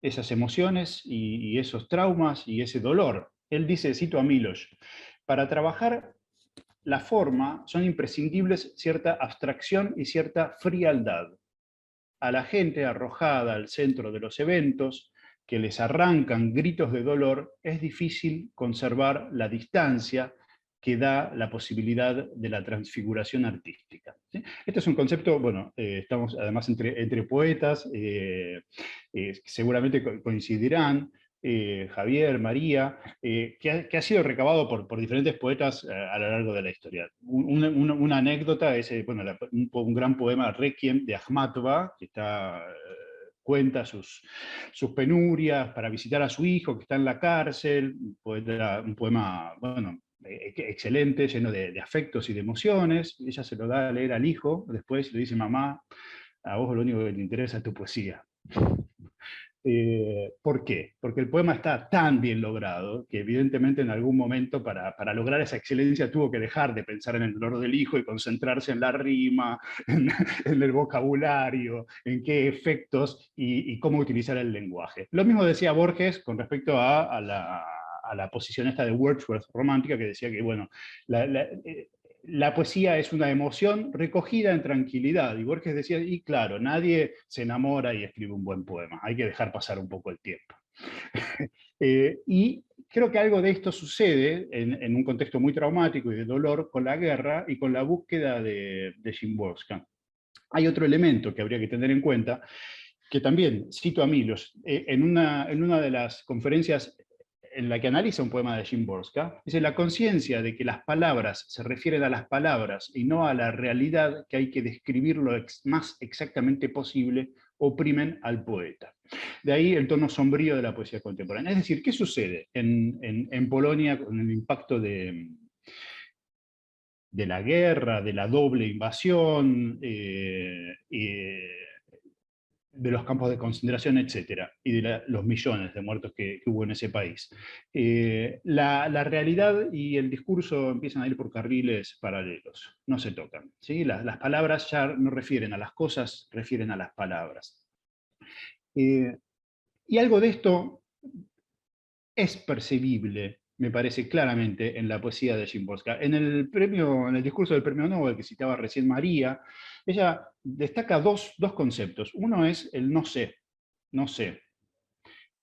S7: esas emociones y esos traumas y ese dolor. Él dice, cito a Miloš, para trabajar la forma son imprescindibles cierta abstracción y cierta frialdad. A la gente arrojada al centro de los eventos, que les arrancan gritos de dolor, es difícil conservar la distancia que da la posibilidad de la transfiguración artística. ¿Sí? Este es un concepto, bueno, estamos además entre poetas, seguramente coincidirán, Javier, María, que ha sido recabado por diferentes poetas a lo largo de la historia. Una anécdota es bueno, un gran poema, Requiem, de Akhmatova, que cuenta sus penurias para visitar a su hijo, que está en la cárcel, un poema, bueno, excelente, lleno de afectos y de emociones. Ella se lo da a leer al hijo, después le dice, mamá, a vos lo único que te interesa es tu poesía. ¿Por qué? Porque el poema está tan bien logrado que evidentemente en algún momento para lograr esa excelencia tuvo que dejar de pensar en el dolor del hijo y concentrarse en la rima, en el vocabulario, en qué efectos y cómo utilizar el lenguaje. Lo mismo decía Borges con respecto a la posición esta de Wordsworth romántica, que decía que, bueno, la poesía es una emoción recogida en tranquilidad. Y Borges decía, y claro, nadie se enamora y escribe un buen poema, hay que dejar pasar un poco el tiempo. Y creo que algo de esto sucede en un contexto muy traumático y de dolor con la guerra y con la búsqueda de Szymborska. Hay otro elemento que habría que tener en cuenta, que también cito a Miloš, en una de las conferencias en la que analiza un poema de Szymborska, dice, la conciencia de que las palabras se refieren a las palabras y no a la realidad, que hay que describir lo más exactamente posible, oprimen al poeta. De ahí el tono sombrío de la poesía contemporánea. Es decir, ¿qué sucede en Polonia con el impacto de la guerra, de la doble invasión, de los campos de concentración, etcétera, y de los millones de muertos que hubo en ese país? La realidad y el discurso empiezan a ir por carriles paralelos, no se tocan, ¿sí? Las palabras ya no refieren a las cosas, refieren a las palabras. Y algo de esto es percibible, me parece claramente, en la poesía de Szymborska. En el discurso del premio Nobel que citaba recién María, ella destaca dos conceptos. Uno es el no sé, no sé.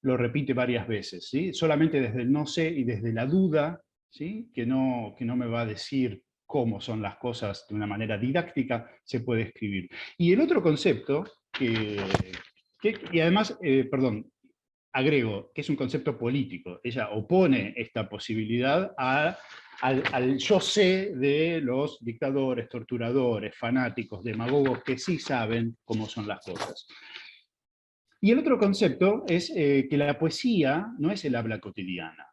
S7: Lo repite varias veces, ¿sí? Solamente desde el no sé y desde la duda, ¿sí? que no me va a decir cómo son las cosas de una manera didáctica, se puede escribir. Y el otro concepto, y además, perdón, agrego, que es un concepto político. Ella opone esta posibilidad al yo sé de los dictadores, torturadores, fanáticos, demagogos, que sí saben cómo son las cosas. Y el otro concepto es que la poesía no es el habla cotidiana.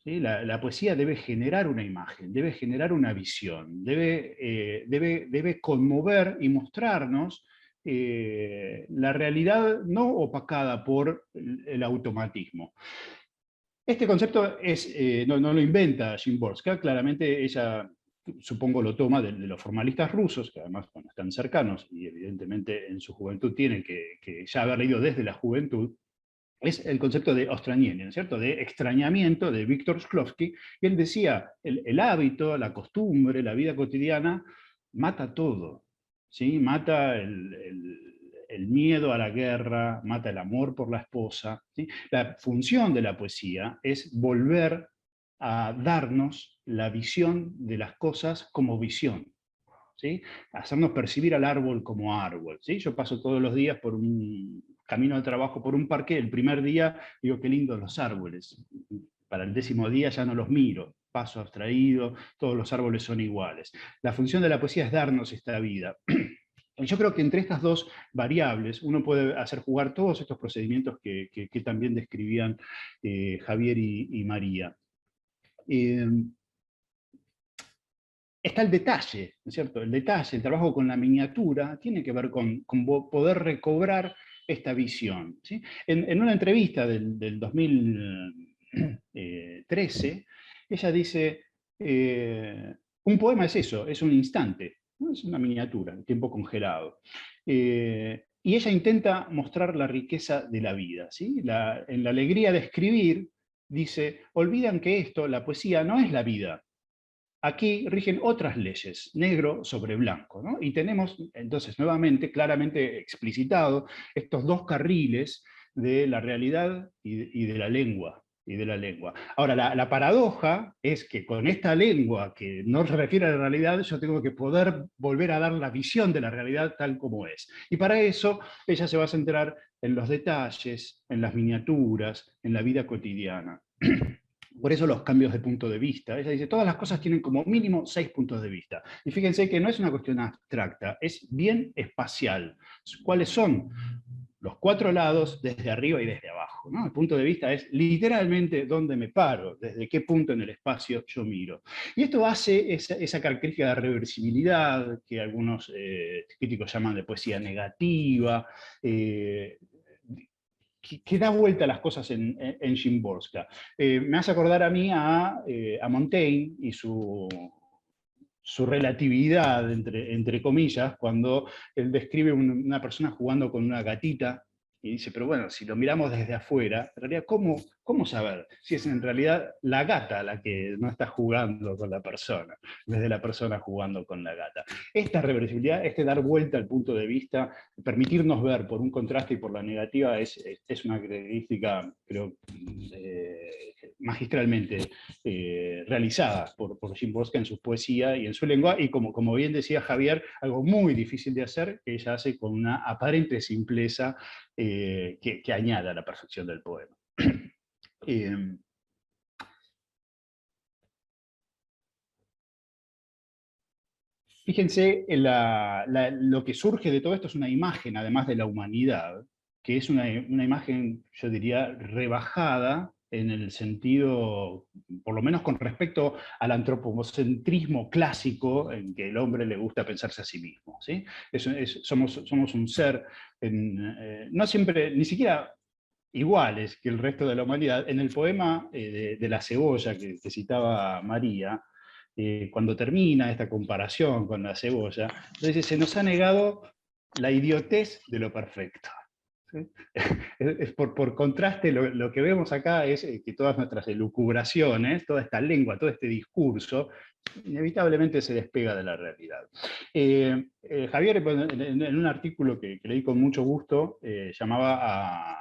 S7: ¿Sí? La poesía debe generar una imagen, debe generar una visión, debe conmover y mostrarnos la realidad no opacada por el automatismo. Este concepto no lo inventa Szymborska, claramente ella, supongo, lo toma de los formalistas rusos, que además están cercanos y evidentemente en su juventud tienen que ya haber leído desde la juventud. Es el concepto de Ostranienie, ¿cierto? De extrañamiento de Víctor Shklovsky, y él decía, el hábito, la costumbre, la vida cotidiana, mata todo, ¿sí? Mata el miedo a la guerra, mata el amor por la esposa, ¿sí? La función de la poesía es volver a darnos la visión de las cosas como visión, ¿sí? Hacernos percibir al árbol como árbol, ¿sí? Yo paso todos los días por un camino al trabajo, por un parque, el primer día digo, qué lindos los árboles. Para el 10º día ya no los miro, paso abstraído, todos los árboles son iguales. La función de la poesía es darnos esta vida. Yo creo que entre estas dos variables uno puede hacer jugar todos estos procedimientos que también describían Javier y María. Está el detalle, ¿no es cierto? El detalle, el trabajo con la miniatura, tiene que ver con poder recobrar esta visión, ¿sí? En una entrevista del 2013, ella dice, un poema es eso, es un instante, ¿no? Es una miniatura, el tiempo congelado. Y ella intenta mostrar la riqueza de la vida, ¿sí? En la alegría de escribir, dice, olvidan que esto, la poesía, no es la vida. Aquí rigen otras leyes, negro sobre blanco, ¿no? Y tenemos entonces nuevamente, claramente explicitado, estos dos carriles de la realidad y de la lengua. Ahora, la paradoja es que con esta lengua que no se refiere a la realidad, yo tengo que poder volver a dar la visión de la realidad tal como es. Y para eso ella se va a centrar en los detalles, en las miniaturas, en la vida cotidiana. Por eso los cambios de punto de vista. Ella dice, todas las cosas tienen como mínimo 6 puntos de vista. Y fíjense que no es una cuestión abstracta, es bien espacial. ¿Cuáles son? Los 4 lados, desde arriba y desde abajo, ¿no? El punto de vista es literalmente dónde me paro, desde qué punto en el espacio yo miro. Y esto hace esa característica de reversibilidad que algunos críticos llaman de poesía negativa, que da vuelta a las cosas en Szymborska. Me hace acordar a mí a Montaigne y su relatividad, entre comillas, cuando él describe una persona jugando con una gatita, y dice, pero bueno, si lo miramos desde afuera, en realidad, ¿cómo saber si es en realidad la gata la que no está jugando con la persona, en vez de la persona jugando con la gata? Esta reversibilidad, este dar vuelta al punto de vista, permitirnos ver por un contraste y por la negativa, es una característica, creo, magistralmente realizada por Szymborska en su poesía y en su lengua, y como bien decía Javier, algo muy difícil de hacer, que ella hace con una aparente simpleza que añade a la perfección del poema. Fíjense, lo que surge de todo esto es una imagen, además de la humanidad, que es una imagen, yo diría, rebajada en el sentido, por lo menos con respecto al antropocentrismo clásico, en que el hombre le gusta pensarse a sí mismo, ¿sí? Somos un ser, no siempre, ni siquiera iguales que el resto de la humanidad. En el poema de la cebolla que citaba María, cuando termina esta comparación con la cebolla, entonces se nos ha negado la idiotez de lo perfecto. ¿Sí? Por contraste, lo que vemos acá es que todas nuestras elucubraciones, toda esta lengua, todo este discurso, inevitablemente se despega de la realidad. Javier, en un artículo que leí con mucho gusto, llamaba a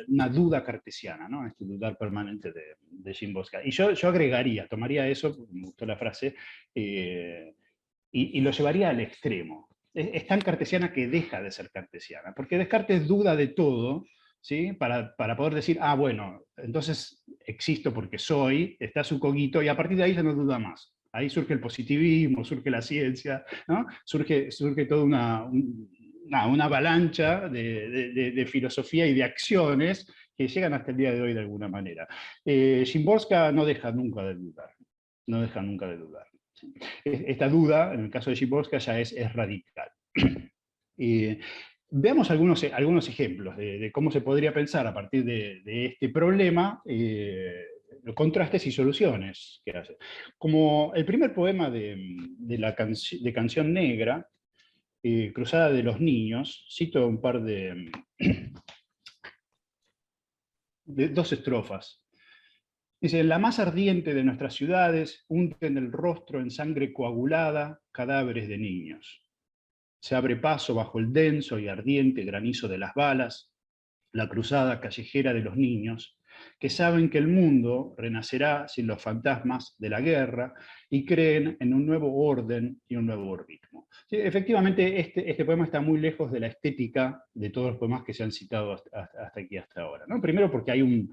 S7: una duda cartesiana, ¿no? Este dudar permanente de Szymborska. Y yo agregaría, tomaría eso, porque me gustó la frase, y lo llevaría al extremo. Es tan cartesiana que deja de ser cartesiana, porque Descartes duda de todo, ¿sí? Para poder decir, ah, bueno, entonces existo porque soy, está su cogito, y a partir de ahí ya no duda más. Ahí surge el positivismo, surge la ciencia, ¿no? Surge toda una avalancha de filosofía y de acciones que llegan hasta el día de hoy de alguna manera. Szymborska no deja nunca de dudar, no deja nunca de dudar. ¿Sí? Esta duda, en el caso de Szymborska, ya es radical. Veamos algunos ejemplos de cómo se podría pensar a partir de este problema, los contrastes y soluciones que hace. Como el primer poema de Canción Negra, Cruzada de los Niños, cito un par de 2 estrofas. Dice, en la más ardiente de nuestras ciudades unten el rostro en sangre coagulada cadáveres de niños. Se abre paso bajo el denso y ardiente granizo de las balas, la cruzada callejera de los niños, que saben que el mundo renacerá sin los fantasmas de la guerra y creen en un nuevo orden y un nuevo ritmo. Sí, efectivamente, este poema está muy lejos de la estética de todos los poemas que se han citado hasta aquí, hasta ahora, ¿no? Primero porque hay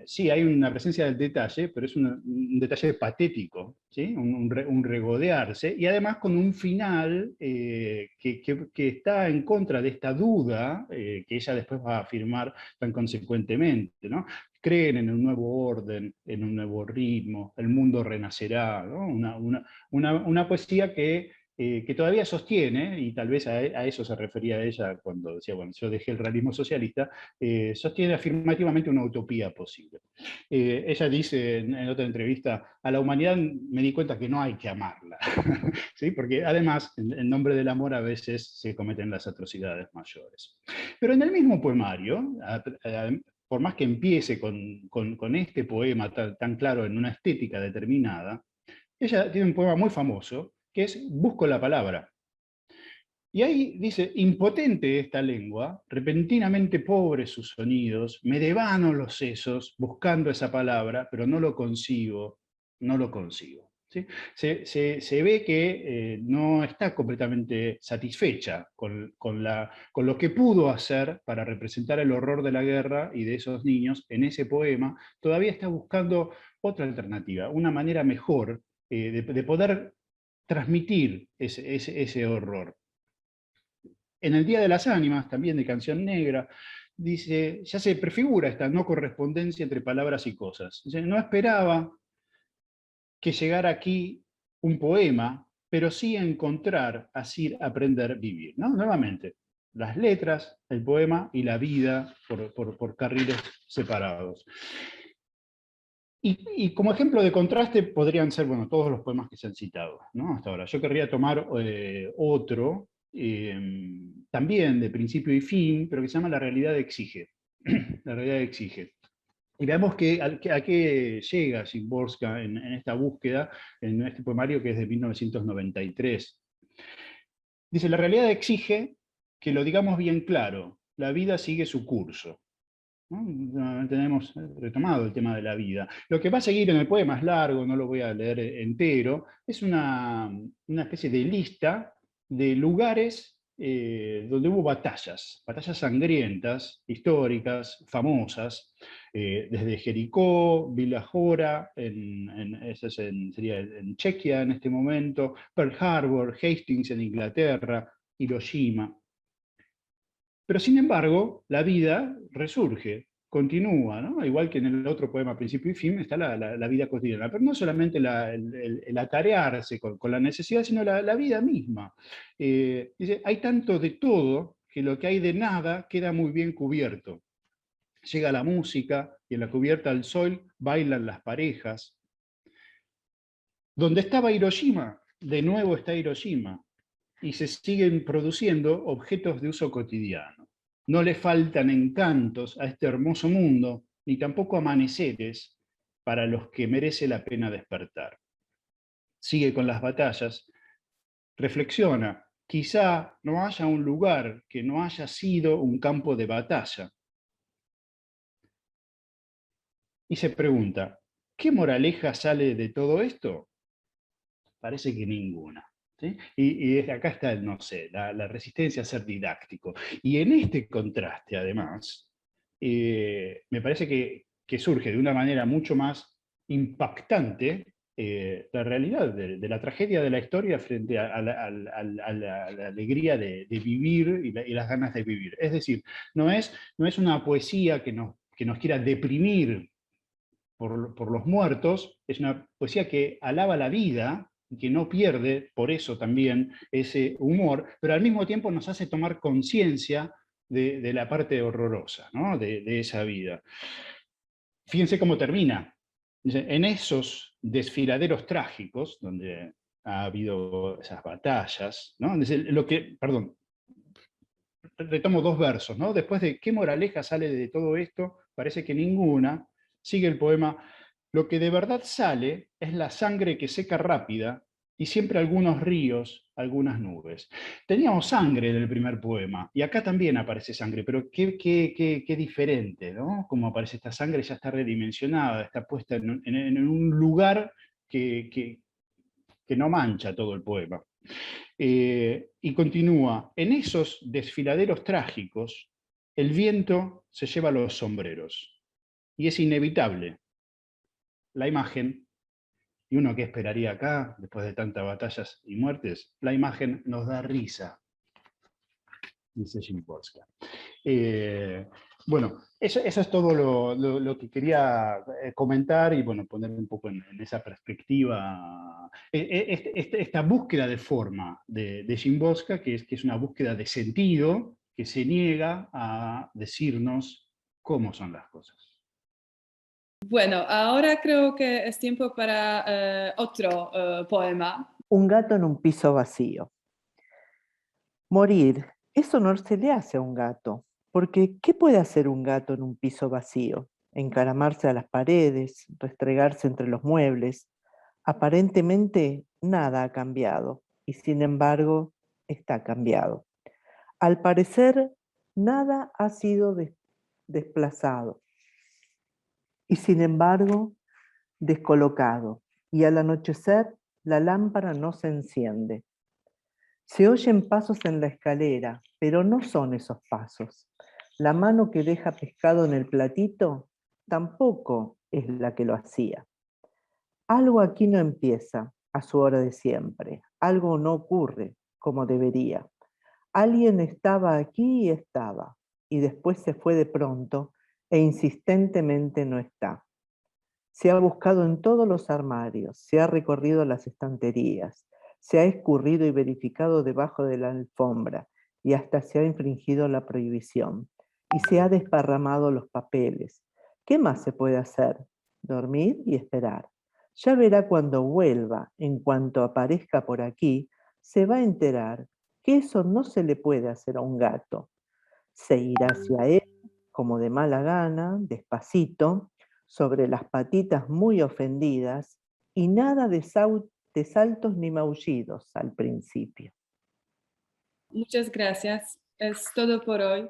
S7: sí, hay una presencia del detalle, pero es un detalle patético, ¿sí? Un regodearse, y además con un final que está en contra de esta duda que ella después va a afirmar tan consecuentemente, ¿no? Creen en un nuevo orden, en un nuevo ritmo, el mundo renacerá, ¿no? Una poesía que que todavía sostiene, y tal vez a eso se refería ella cuando decía, bueno, yo dejé el realismo socialista, sostiene afirmativamente una utopía posible. Ella dice en otra entrevista, a la humanidad me di cuenta que no hay que amarla, ¿sí? Porque además, en nombre del amor a veces se cometen las atrocidades mayores. Pero en el mismo poemario, por más que empiece con este poema tan claro en una estética determinada, ella tiene un poema muy famoso, que es Busco la palabra. Y ahí dice, impotente esta lengua, repentinamente pobres sus sonidos, me devano los sesos buscando esa palabra, pero no lo consigo, no lo consigo. ¿Sí? Se ve que no está completamente satisfecha con lo que pudo hacer para representar el horror de la guerra y de esos niños en ese poema. Todavía está buscando otra alternativa, una manera mejor de poder transmitir ese horror. En el Día de las Ánimas, también de Canción Negra, dice, ya se prefigura esta no correspondencia entre palabras y cosas. Dice, no esperaba que llegara aquí un poema, pero sí encontrar, así aprender, vivir. ¿No? Nuevamente, las letras, el poema y la vida por carriles separados. Y como ejemplo de contraste podrían ser, bueno, todos los poemas que se han citado, ¿no? Hasta ahora. Yo querría tomar otro, también de principio y fin, pero que se llama La realidad exige. La realidad exige. Y veamos a qué llega Szymborska en esta búsqueda, en este poemario que es de 1993. Dice, la realidad exige que lo digamos bien claro, la vida sigue su curso. ¿No? Tenemos retomado el tema de la vida. Lo que va a seguir en el poema es largo, no lo voy a leer entero, es una especie de lista de lugares donde hubo batallas sangrientas, históricas, famosas, desde Jericó, Villa Jora, sería en Chequia en este momento, Pearl Harbor, Hastings en Inglaterra, Hiroshima. Pero sin embargo, la vida resurge, continúa, ¿no? Igual que en el otro poema, Principio y Fin, está la vida cotidiana. Pero no solamente el atarearse con la necesidad, sino la vida misma. Dice, hay tanto de todo que lo que hay de nada queda muy bien cubierto. Llega la música y en la cubierta del sol bailan las parejas. Donde estaba Hiroshima, de nuevo está Hiroshima. Y se siguen produciendo objetos de uso cotidiano. No le faltan encantos a este hermoso mundo, ni tampoco amaneceres para los que merece la pena despertar. Sigue con las batallas, reflexiona, quizá no haya un lugar que no haya sido un campo de batalla. Y se pregunta, ¿qué moraleja sale de todo esto? Parece que ninguna. ¿Sí? Y desde acá está, no sé, la resistencia a ser didáctico. Y en este contraste, además, me parece que surge de una manera mucho más impactante la realidad de la tragedia de la historia frente a la alegría de vivir y las ganas de vivir. Es decir, no es una poesía que nos quiera deprimir por los muertos, es una poesía que alaba la vida, que no pierde, por eso también, ese humor, pero al mismo tiempo nos hace tomar conciencia de la parte horrorosa, ¿no? de esa vida. Fíjense cómo termina. En esos desfiladeros trágicos, donde ha habido esas batallas, ¿no? Retomo dos versos, ¿no? Después de ¿qué moraleja sale de todo esto? Parece que ninguna. Sigue el poema, lo que de verdad sale es la sangre que seca rápida y siempre algunos ríos, algunas nubes. Teníamos sangre en el primer poema, y acá también aparece sangre, pero qué diferente, ¿no? Como aparece esta sangre, ya está redimensionada, está puesta en un lugar que no mancha todo el poema. Y continúa, en esos desfiladeros trágicos, el viento se lleva los sombreros. Y es inevitable. La imagen, y uno que esperaría acá, después de tantas batallas y muertes, la imagen nos da risa, dice Szymborska. Bueno, eso es todo lo que quería comentar y bueno, poner un poco en esa perspectiva. Esta búsqueda de forma de Szymborska, que es una búsqueda de sentido, que se niega a decirnos cómo son las cosas.
S1: Bueno, ahora creo que es tiempo para otro poema.
S5: Un gato en un piso vacío. Morir, eso no se le hace a un gato, porque ¿qué puede hacer un gato en un piso vacío? Encaramarse a las paredes, restregarse entre los muebles. Aparentemente nada ha cambiado y sin embargo está cambiado. Al parecer nada ha sido desplazado y sin embargo descolocado, y al anochecer la lámpara no se enciende. Se oyen pasos en la escalera, pero no son esos pasos. La mano que deja pescado en el platito tampoco es la que lo hacía. Algo aquí no empieza a su hora de siempre. Algo no ocurre como debería. Alguien estaba aquí y estaba, y después se fue de pronto e insistentemente no está. Se ha buscado en todos los armarios, se ha recorrido las estanterías, se ha escurrido y verificado debajo de la alfombra y hasta se ha infringido la prohibición y se ha desparramado los papeles. ¿Qué más se puede hacer? Dormir y esperar. Ya verá cuando vuelva, en cuanto aparezca por aquí, se va a enterar que eso no se le puede hacer a un gato. Se irá hacia él, como de mala gana, despacito, sobre las patitas muy ofendidas, y nada de saltos ni maullidos al principio.
S1: Muchas gracias. Es todo por hoy.